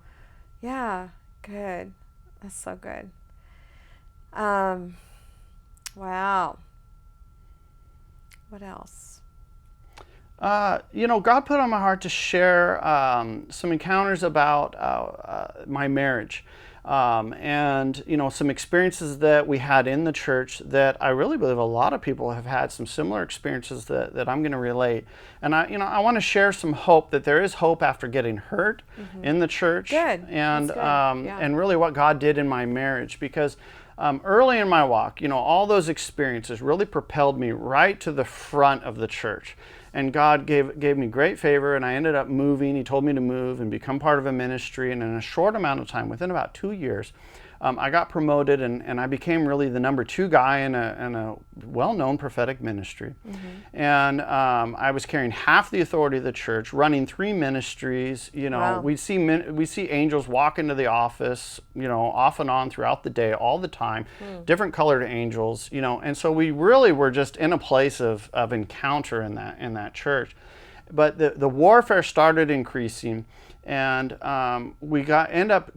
yeah, good. That's so good. Wow. What else? God put on my heart to share some encounters about my marriage. And some experiences that we had in the church that I really believe a lot of people have had some similar experiences that I'm going to relate. And I want to share some hope, that there is hope after getting hurt in the church. Good. And That's good. and really what God did in my marriage, because early in my walk, all those experiences really propelled me right to the front of the church. And God gave me great favor, and I ended up moving. He told me to move and become part of a ministry. And in a short amount of time, within about 2 years, I got promoted, and I became really the number 2 guy in a well-known prophetic ministry. And I was carrying half the authority of the church, running 3 ministries. Wow. we see angels walk into the office, off and on throughout the day, all the time, different colored angels, and so we really were just in a place of encounter in that church. But the warfare started increasing. And we end up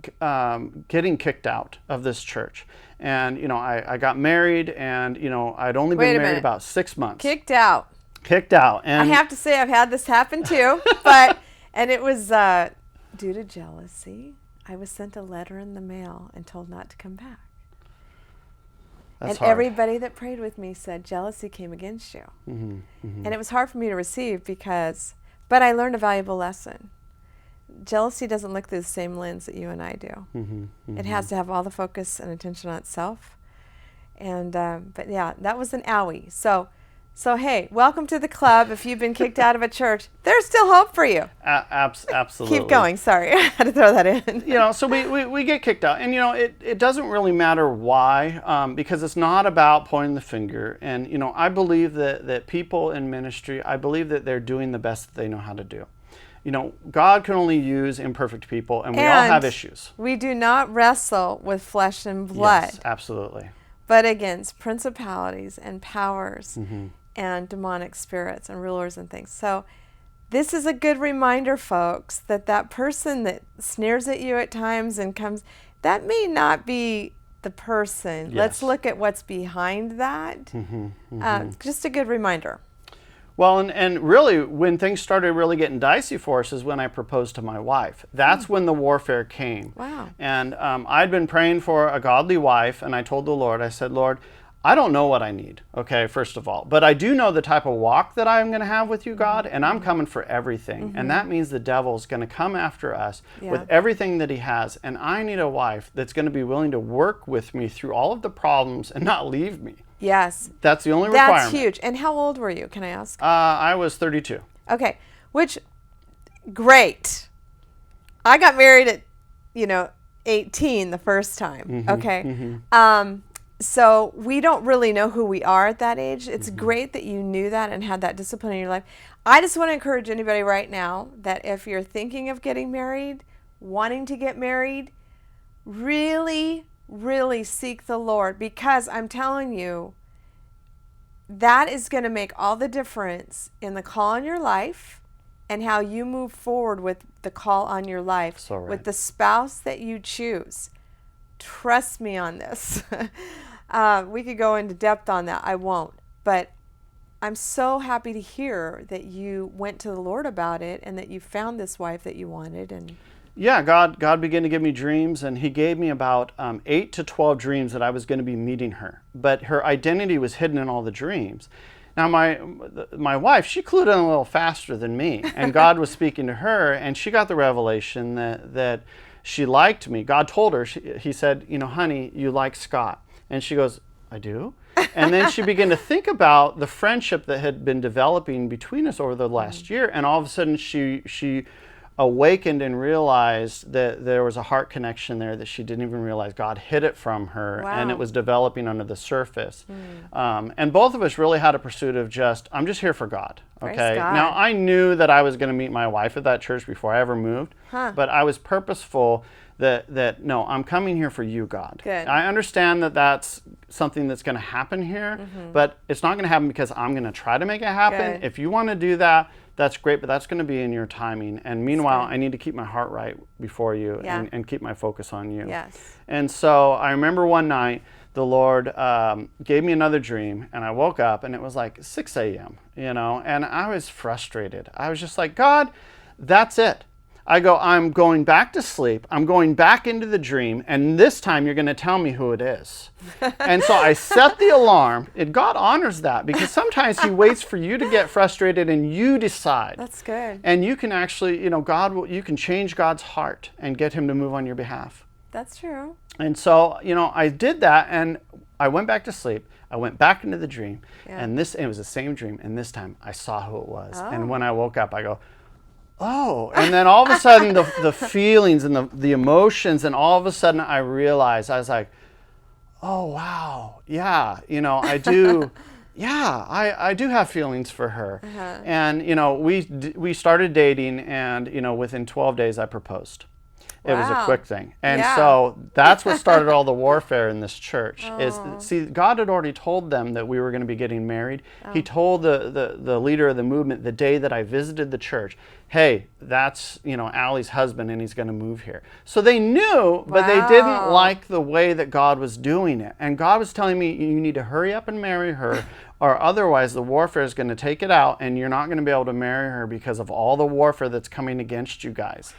getting kicked out of this church. And, I got married, and, I'd only been married about 6 months. Kicked out. And I have to say I've had this happen too, and it was due to jealousy. I was sent a letter in the mail and told not to come back. That's and hard. Everybody that prayed with me said jealousy came against you. And it was hard for me to receive but I learned a valuable lesson. Jealousy doesn't look through the same lens that you and I do. It has to have all the focus and attention on itself. And but yeah, that was an owie. So hey, welcome to the club. If you've been kicked out of a church, there's still hope for you. Absolutely. Keep going. Sorry, I had to throw that in. So we get kicked out, and it doesn't really matter why, because it's not about pointing the finger. And I believe that people in ministry, I believe that they're doing the best that they know how to do. God can only use imperfect people, and we all have issues. We do not wrestle with flesh and blood. Yes, absolutely. But against principalities and powers and demonic spirits and rulers and things. So this is a good reminder, folks, that person that sneers at you at times and comes, that may not be the person. Yes. Let's look at what's behind that. Just a good reminder. Well, and really, when things started really getting dicey for us is when I proposed to my wife. That's when the warfare came. Wow. And I'd been praying for a godly wife, and I told the Lord, I said, Lord, I don't know what I need, okay, first of all. But I do know the type of walk that I'm going to have with you, God, and I'm coming for everything. And that means the devil's going to come after us with everything that he has. And I need a wife that's going to be willing to work with me through all of the problems and not leave me. Yes. That's the only requirement. That's huge. And how old were you, can I ask? I was 32. Okay. Great. I got married at, 18 the first time. Okay. So we don't really know who we are at that age. It's great that you knew that and had that discipline in your life. I just want to encourage anybody right now that if you're thinking of getting married, wanting to get married, really, really seek the Lord, because I'm telling you, that is going to make all the difference in the call on your life and how you move forward with the call on your life, So right. with the spouse that you choose. Trust me on this. We could go into depth on that. I won't. But I'm so happy to hear that you went to the Lord about it and that you found this wife that you wanted. And yeah, God began to give me dreams, and he gave me about 8 to 12 dreams that I was going to be meeting her. But her identity was hidden in all the dreams. Now, my wife, she clued in a little faster than me, and God was speaking to her, and she got the revelation that she liked me. God told her, he said, honey, you like Scott. And she goes, I do? And then she began to think about the friendship that had been developing between us over the last year, and all of a sudden she awakened and realized that there was a heart connection there that she didn't even realize. God hid it from her. Wow. And it was developing under the surface. And both of us really had a pursuit of I'm just here for God. Okay. Praise God. Now, I knew that I was going to meet my wife at that church before I ever moved, but I was purposeful that no, I'm coming here for you, God. Good. I understand that that's something that's going to happen here, but it's not going to happen because I'm going to try to make it happen. Good. If you want to do that, that's great, but that's going to be in your timing. And meanwhile, I need to keep my heart right before you and keep my focus on you. yes. And so I remember one night, the Lord gave me another dream, and I woke up, and it was like 6 a.m., and I was frustrated. I was just like, God, that's it. I'm going back to sleep. I'm going back into the dream, and this time you're going to tell me who it is. And so I set the alarm, and God honors that, because sometimes he waits for you to get frustrated and you decide. That's good. And you can actually, you can change God's heart and get him to move on your behalf. That's true. And so, I did that, and I went back to sleep. I went back into the dream, and it was the same dream, and this time I saw who it was. Oh. And when I woke up, I go, oh, and then all of a sudden the feelings and the emotions, and all of a sudden I realized, I was like, oh, wow, yeah, I do. Yeah, I do have feelings for her. And, we started dating, and, within 12 days I proposed. It was a quick thing. And so that's what started all the warfare in this church. See, God had already told them that we were going to be getting married. He told the leader of the movement the day that I visited the church, hey, that's, Allie's husband, and he's going to move here. So they knew, but they didn't like the way that God was doing it. And God was telling me, you need to hurry up and marry her, or otherwise the warfare is going to take it out, and you're not going to be able to marry her because of all the warfare that's coming against you guys.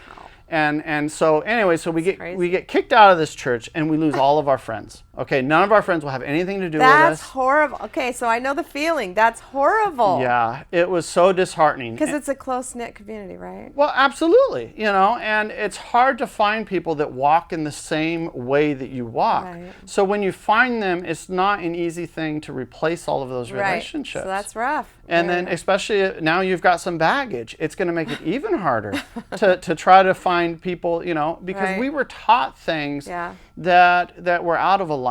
And so anyway, so we get kicked out of this church, and we lose all of our friends. Okay, none of our friends will have anything to do with us. That's horrible. Okay, so I know the feeling. That's horrible. Yeah, it was so disheartening. Because it's a close-knit community, right? Well, absolutely, and it's hard to find people that walk in the same way that you walk. Right. So when you find them, it's not an easy thing to replace all of those relationships. So that's rough. And then especially now you've got some baggage, it's going to make it even harder to try to find people, because we were taught things that were out of alignment.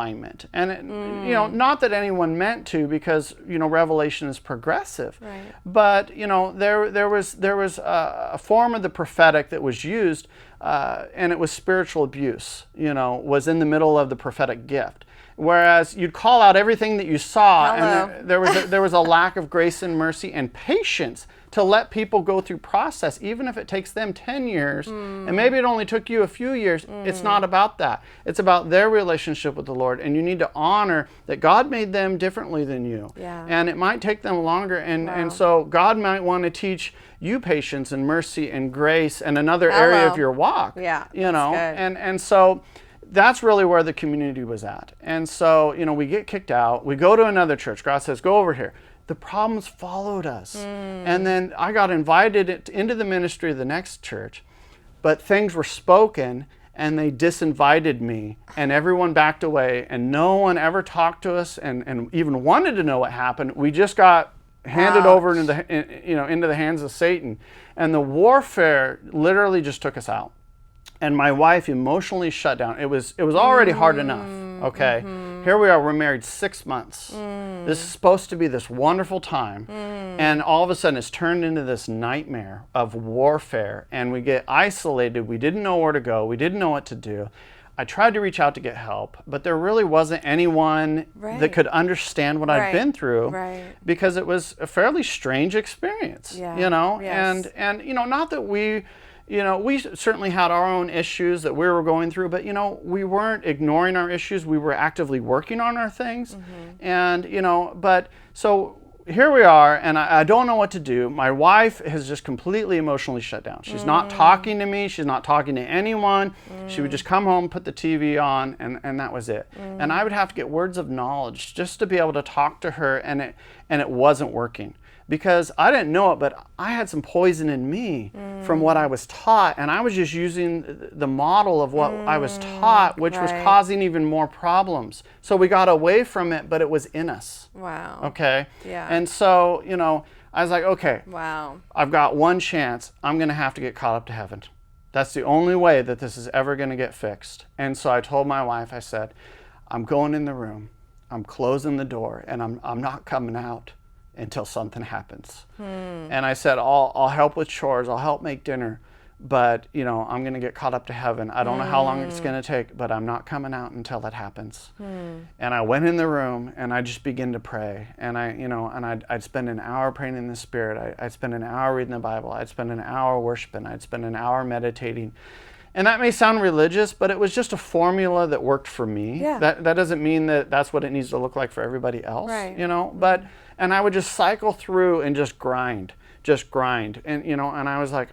And, not that anyone meant to, because, Revelation is progressive. Right. But, there was a form of the prophetic that was used, and it was spiritual abuse, was in the middle of the prophetic gift. Whereas you'd call out everything that you saw, and there was a lack of grace and mercy and patience to let people go through process, even if it takes them 10 years, and maybe it only took you a few years. It's not about that. It's about their relationship with the Lord, and you need to honor that God made them differently than you. Yeah. And it might take them longer, and so God might want to teach you patience and mercy and grace and another area of your walk. Yeah, and so that's really where the community was at. And so, we get kicked out. We go to another church. God says, go over here. The problems followed us. And then I got invited into the ministry of the next church, but things were spoken, and they disinvited me, and everyone backed away, and no one ever talked to us and even wanted to know what happened. We just got handed over into the hands of Satan. And the warfare literally just took us out. And my wife emotionally shut down. It was already hard enough, okay? Here we are, we're married 6 months. This is supposed to be this wonderful time. And all of a sudden it's turned into this nightmare of warfare. And we get isolated. We didn't know where to go. We didn't know what to do. I tried to reach out to get help, but there really wasn't anyone that could understand what I'd been through, because it was a fairly strange experience, And not that we certainly had our own issues that we were going through, but, we weren't ignoring our issues. We were actively working on our things. And, but so here we are, and I don't know what to do. My wife has just completely emotionally shut down. She's not talking to me. She's not talking to anyone. She would just come home, put the TV on, and that was it. And I would have to get words of knowledge just to be able to talk to her, and it wasn't working. Because I didn't know it, but I had some poison in me from what I was taught, and I was just using the model of what I was taught, which was causing even more problems. So we got away from it, but it was in us. Wow. Okay? Yeah. And so, I was like, okay, wow, I've got one chance. I'm going to have to get caught up to heaven. That's the only way that this is ever going to get fixed. And so I told my wife, I said, I'm going in the room, I'm closing the door, and I'm not coming out until something happens. And I said, I'll help with chores, I'll help make dinner, but I'm going to get caught up to heaven. I don't know how long it's going to take, but I'm not coming out until that happens. And I went in the room, and I just began to pray, and I'd spend an hour praying in the Spirit. I'd spend an hour reading the Bible. I'd spend an hour worshiping. I'd spend an hour meditating. And that may sound religious, but it was just a formula that worked for me. Yeah. That doesn't mean that that's what it needs to look like for everybody else, Right. But, and I would just cycle through and just grind. And, and I was like,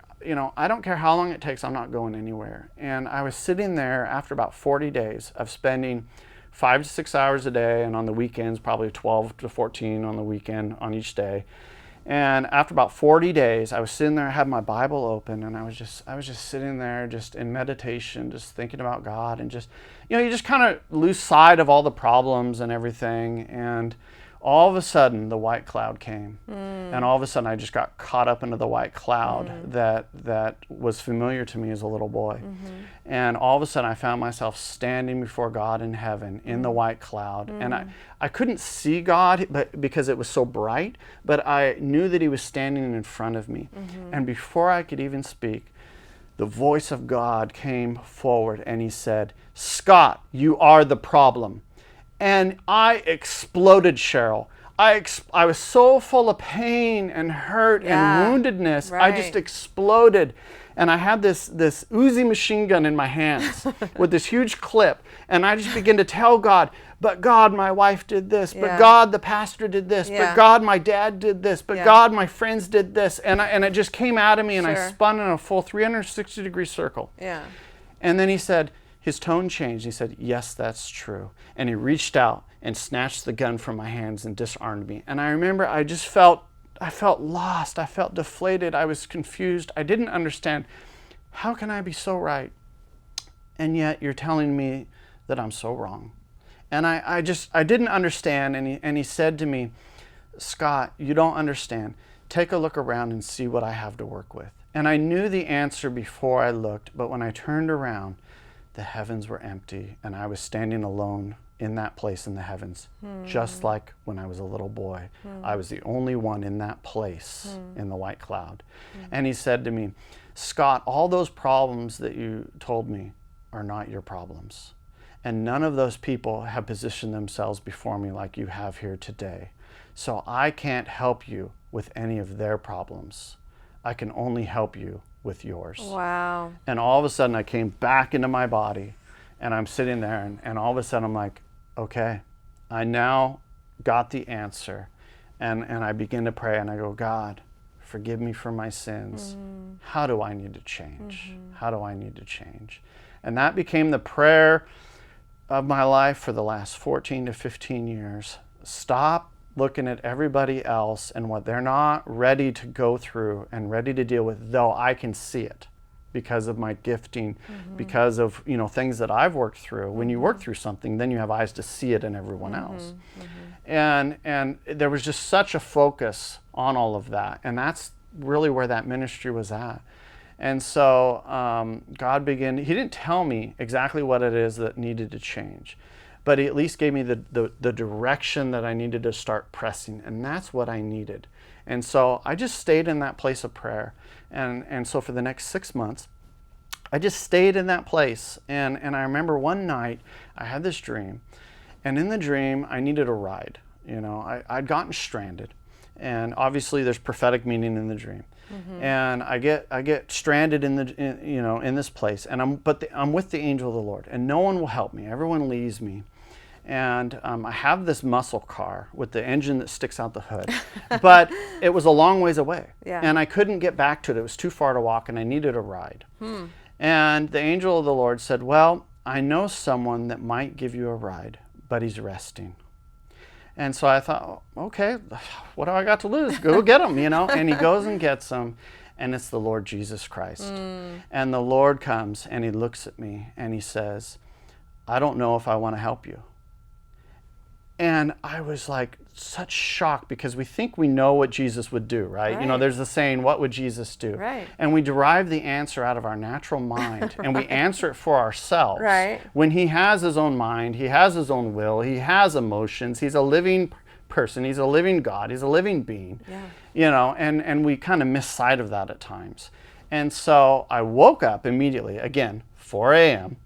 I don't care how long it takes, I'm not going anywhere. And I was sitting there after about 40 days of spending 5 to 6 hours a day, and on the weekends, probably 12 to 14 on the weekend on each day. And after about 40 days, I was sitting there, I had my Bible open, and I was just sitting there just in meditation, just thinking about God, and just, you just kind of lose sight of all the problems and everything. And all of a sudden, the white cloud came. And all of a sudden, I just got caught up into the white cloud that was familiar to me as a little boy. And all of a sudden, I found myself standing before God in heaven in the white cloud. And I couldn't see God because it was so bright, but I knew that he was standing in front of me. And before I could even speak, the voice of God came forward and he said, "Scott, you are the problem." And I exploded, Cheryl. I was so full of pain and hurt and woundedness. I just exploded. And I had this Uzi machine gun in my hands with this huge clip. And I just began to tell God, but God, my wife did this. But God, the pastor did this. But God, my dad did this. But God, my friends did this. And it just came out of me, and I spun in a full 360-degree circle. And then he said, his tone changed. He said, "Yes, that's true." And he reached out and snatched the gun from my hands and disarmed me. And I remember I felt lost. I felt deflated. I was confused. I didn't understand. How can I be so right? And yet you're telling me that I'm so wrong. And I didn't understand. And he said to me, "Scott, you don't understand. Take a look around and see what I have to work with." And I knew the answer before I looked, but when I turned around, the heavens were empty, and I was standing alone in that place in the heavens, just like when I was a little boy. I was the only one in that place in the white cloud. And he said to me, "Scott, all those problems that you told me are not your problems. And none of those people have positioned themselves before me like you have here today. So I can't help you with any of their problems. I can only help you with yours." Wow. And all of a sudden I came back into my body, and I'm sitting there, and all of a sudden I'm like, okay, I now got the answer. And I begin to pray, and I go, "God, forgive me for my sins. How do I need to change? How do I need to change?" And that became the prayer of my life for the last 14 to 15 years. Stop looking at everybody else and what they're not ready to go through and ready to deal with, though I can see it because of my gifting, because of things that I've worked through. When you work through something, then you have eyes to see it in everyone else. And there was just such a focus on all of that, and that's really where that ministry was at. And so God began, he didn't tell me exactly what it is that needed to change, but he at least gave me the direction that I needed to start pressing, and that's what I needed. And so I just stayed in that place of prayer. And so for the next 6 months, I just stayed in that place. And I remember one night I had this dream, and in the dream I needed a ride. I'd gotten stranded, and obviously there's prophetic meaning in the dream. And I get stranded in this place, and I'm with the angel of the Lord, and no one will help me. Everyone leaves me. And I have this muscle car with the engine that sticks out the hood, but it was a long ways away, and I couldn't get back to it. It was too far to walk, and I needed a ride. And the angel of the Lord said, "Well, I know someone that might give you a ride, but he's resting." And so I thought, okay, what do I got to lose? Go get him, And he goes and gets him, and it's the Lord Jesus Christ. And the Lord comes, and he looks at me, and he says, "I don't know if I want to help you." And I was like such shock, because we think we know what Jesus would do, right? There's the saying, what would Jesus do? Right. And we derive the answer out of our natural mind, and we answer it for ourselves. Right. When he has his own mind, he has his own will, he has emotions, he's a living person, he's a living God, he's a living being. And we kind of miss sight of that at times. And so I woke up immediately, again, 4 a.m.,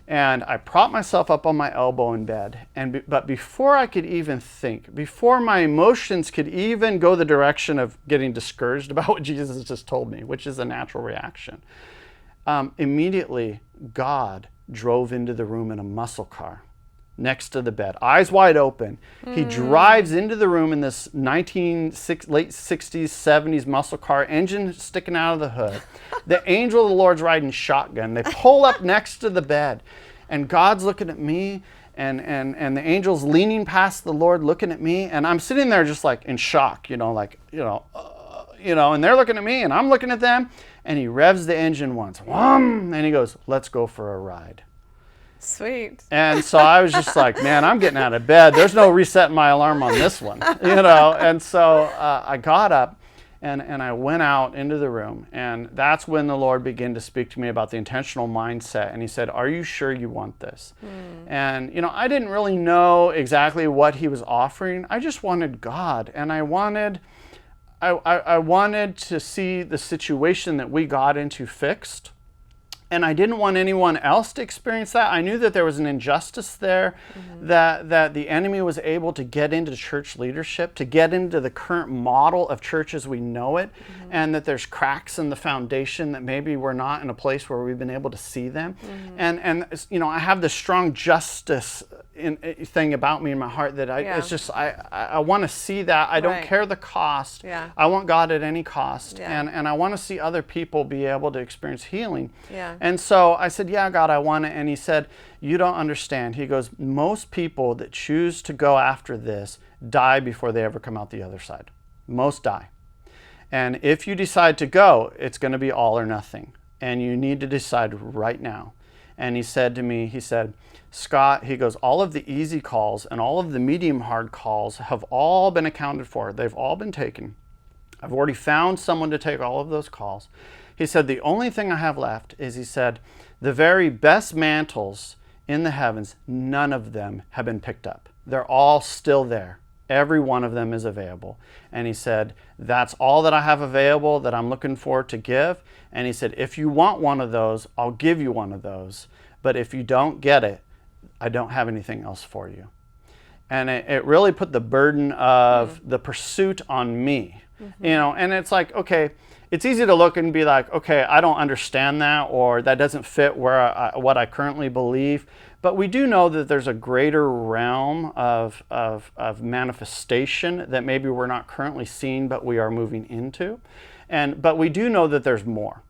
and I propped myself up on my elbow in bed. But before I could even think, before my emotions could even go the direction of getting discouraged about what Jesus just told me, which is a natural reaction, immediately God drove into the room in a muscle car next to the bed, eyes wide open. He drives into the room in this late 60s, 70s muscle car, engine sticking out of the hood. The angel of the Lord's riding shotgun. They pull up next to the bed, and God's looking at me, and the angel's leaning past the Lord, looking at me, and I'm sitting there just like in shock, and they're looking at me, and I'm looking at them, and he revs the engine once, and he goes, "Let's go for a ride." Sweet. And so I was just like, man, I'm getting out of bed. There's no resetting my alarm on this one, And so I got up and I went out into the room. And that's when the Lord began to speak to me about the intentional mindset. And he said, "Are you sure you want this?" And, I didn't really know exactly what he was offering. I just wanted God. And I wanted to see the situation that we got into fixed. And I didn't want anyone else to experience that. I knew that there was an injustice there, that the enemy was able to get into church leadership, to get into the current model of church as we know it, and that there's cracks in the foundation that maybe we're not in a place where we've been able to see them. And I have this strong justice thing about me in my heart that I want to see that. I don't care the cost. Yeah. I want God at any cost. Yeah. And I want to see other people be able to experience healing. Yeah. And so I said, "Yeah, God, I want it." And he said, "You don't understand." He goes, "Most people that choose to go after this die before they ever come out the other side. Most die. And if you decide to go, it's going to be all or nothing. And you need to decide right now." And he said to me, "Scott," he goes, "all of the easy calls and all of the medium hard calls have all been accounted for. They've all been taken. I've already found someone to take all of those calls." He said, "The only thing I have left is," he said, "the very best mantles in the heavens, none of them have been picked up. They're all still there. Every one of them is available." And he said, "That's all that I have available that I'm looking for to give." And he said, "If you want one of those, I'll give you one of those. But if you don't get it, I don't have anything else for you." And it really put the burden of the pursuit on me. And it's like, okay, it's easy to look and be like, okay, I don't understand that, or that doesn't fit what I currently believe. But we do know that there's a greater realm of manifestation that maybe we're not currently seeing, but we are moving into. But we do know that there's more.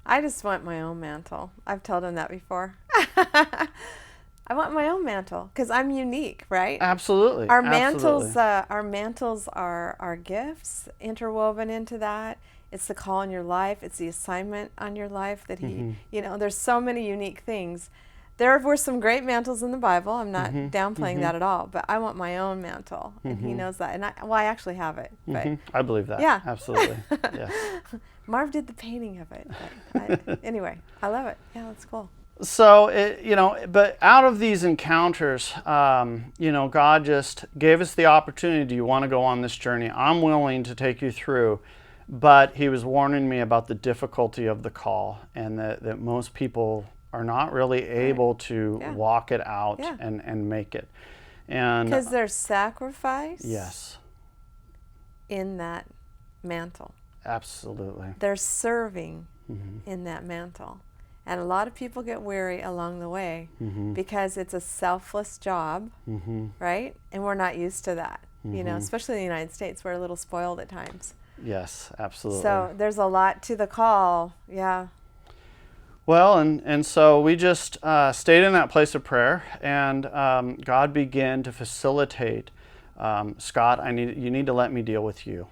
I just want my own mantle. I've told him that before. I want my own mantle because I'm unique, right? Absolutely. Our mantles are our gifts interwoven into that. It's the call on your life. It's the assignment on your life that he, there's so many unique things. There were some great mantles in the Bible. I'm not downplaying that at all, but I want my own mantle, and he knows that. And I actually have it. But I believe that. Yeah. Absolutely. Yes. Marv did the painting of it. But anyway, I love it. Yeah, that's cool. So, but out of these encounters, God just gave us the opportunity. Do you want to go on this journey? I'm willing to take you through. But he was warning me about the difficulty of the call, and that most people are not really able to walk it out and make it. And because there's sacrifice in that mantle. Absolutely. There's serving in that mantle. And a lot of people get weary along the way because it's a selfless job, right? And we're not used to that, especially in the United States. We're a little spoiled at times. Yes, absolutely. So there's a lot to the call, Well, and so we just stayed in that place of prayer, and God began to facilitate, "Scott, you need to let me deal with you."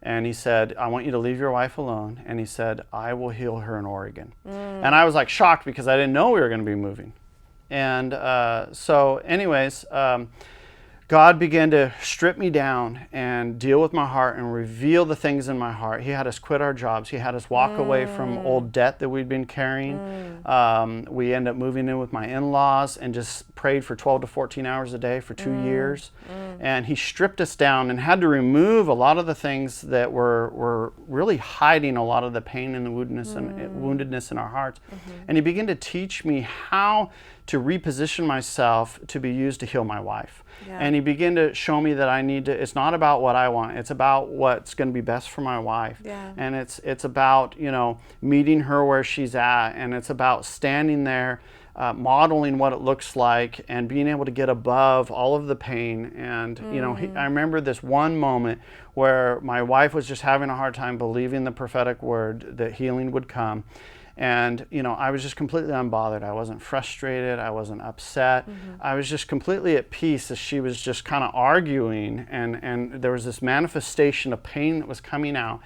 And he said, "I want you to leave your wife alone." And he said, "I will heal her in Oregon." And I was like shocked because I didn't know we were going to be moving. And so anyways, God began to strip me down and deal with my heart and reveal the things in my heart. He had us quit our jobs. He had us walk away from old debt that we'd been carrying. We ended up moving in with my in-laws and just prayed for 12 to 14 hours a day for 2 years. And he stripped us down and had to remove a lot of the things that were really hiding a lot of the pain and the woundedness in our hearts. And he began to teach me how to reposition myself to be used to heal my wife. And he began to show me that it's not about what I want, it's about what's going to be best for my wife. And it's about, meeting her where she's at, and it's about standing there, modeling what it looks like and being able to get above all of the pain. And, I remember this one moment where my wife was just having a hard time believing the prophetic word that healing would come. And, I was just completely unbothered. I wasn't frustrated. I wasn't upset. I was just completely at peace as she was just kind of arguing. And there was this manifestation of pain that was coming out.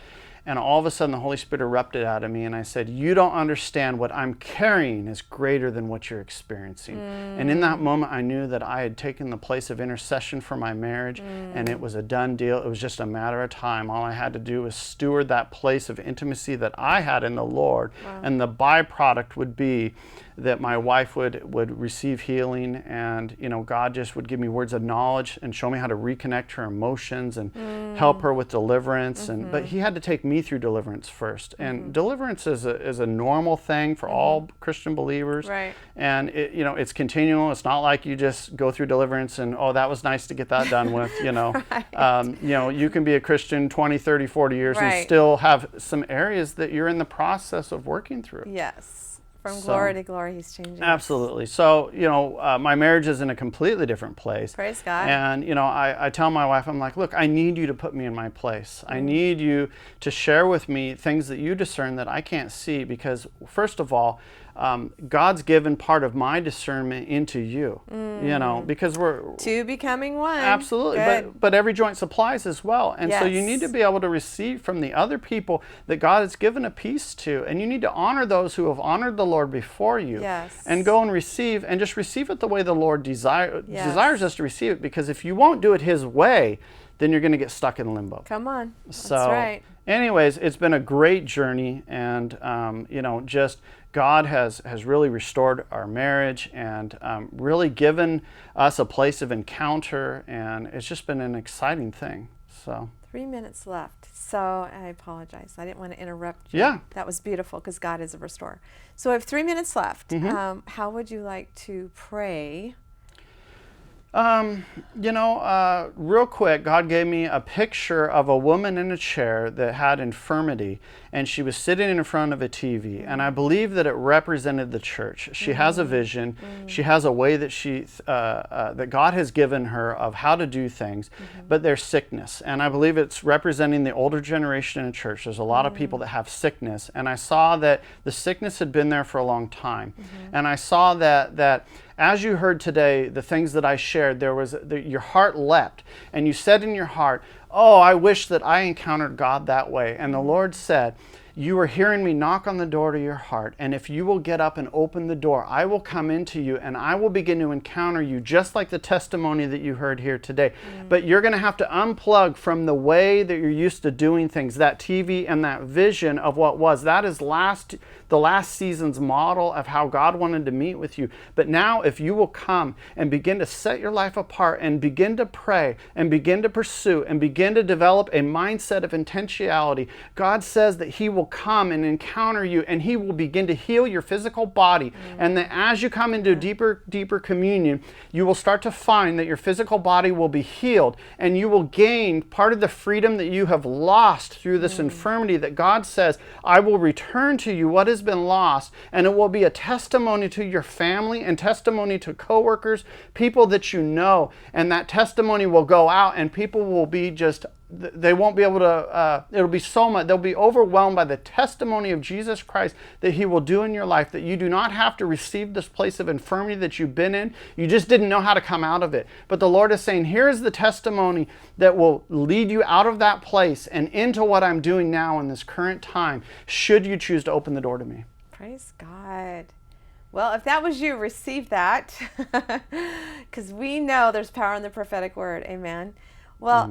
And all of a sudden, the Holy Spirit erupted out of me, and I said, you don't understand, what I'm carrying is greater than what you're experiencing. And in that moment, I knew that I had taken the place of intercession for my marriage, and it was a done deal. It was just a matter of time. All I had to do was steward that place of intimacy that I had in the Lord, and the byproduct would be that my wife would receive healing, and God just would give me words of knowledge and show me how to reconnect her emotions and help her with deliverance. But He had to take me through deliverance first, and deliverance is a normal thing for all Christian believers. Right. And it's continual. It's not like you just go through deliverance and, oh, that was nice to get that done with. Right. You can be a Christian 20, 30, 40 years Right. and still have some areas that you're in the process of working through. Yes. From glory to glory, He's changing. Absolutely. So, my marriage is in a completely different place. Praise God. And, I tell my wife, I'm like, look, I need you to put me in my place. I need you to share with me things that you discern that I can't see, because, first of all, God's given part of my discernment into you, because we're two becoming one. Absolutely. Good. But every joint supplies as well. And so you Yes. need to be able to receive from the other people that God has given a piece to. And you need to honor those who have honored the Lord before you. Yes. And go and receive, and just receive it the way the Lord Yes. desires us to receive it. Because if you won't do it His way, then you're going to get stuck in limbo. Come on. That's So, right. anyways, it's been a great journey, and just God has really restored our marriage, and really given us a place of encounter, and it's just been an exciting thing. So 3 minutes left. So I apologize. I didn't want to interrupt you. Yeah. That was beautiful, because God is a restorer. So I have 3 minutes left. How would you like to pray? Real quick, God gave me a picture of a woman in a chair that had infirmity, and she was sitting in front of a TV, and I believe that it represented the church. She has a vision. She has a way that that God has given her of how to do things, but there's sickness, and I believe it's representing the older generation in the church. There's a lot of people that have sickness, and I saw that the sickness had been there for a long time, and I saw that as you heard today, the things that I shared, your heart leapt, and you said in your heart, oh, I wish that I encountered God that way. And the Lord said, you are hearing me knock on the door to your heart, and if you will get up and open the door, I will come into you, and I will begin to encounter you, just like the testimony that you heard here today. But you're going to have to unplug from the way that you're used to doing things, that TV and that vision of what was. That is the last season's model of how God wanted to meet with you. But now, if you will come and begin to set your life apart and begin to pray and begin to pursue and begin to develop a mindset of intentionality, God says that He will come and encounter you, and He will begin to heal your physical body. And that as you come into deeper communion, you will start to find that your physical body will be healed, and you will gain part of the freedom that you have lost through this infirmity, that God says, I will return to you what has been lost, and it will be a testimony to your family and testimony to coworkers, people that you know, and that testimony will go out, and people will be they won't be able to, it'll be so much, they'll be overwhelmed by the testimony of Jesus Christ that He will do in your life, that you do not have to receive this place of infirmity that you've been in. You just didn't know how to come out of it. But the Lord is saying, here's the testimony that will lead you out of that place and into what I'm doing now in this current time, should you choose to open the door to me. Praise God. Well, if that was you, receive that, because we know there's power in the prophetic word. Amen. Well,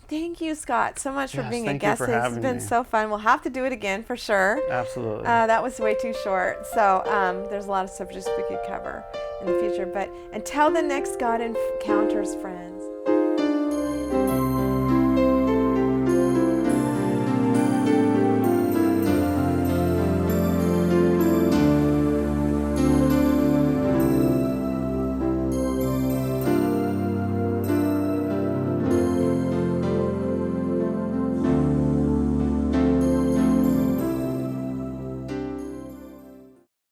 thank you, Scott, so much for being a guest. It's been so fun. We'll have to do it again for sure. Absolutely. That was way too short. So there's a lot of subjects we could cover in the future. But until the next God Encounters, friends.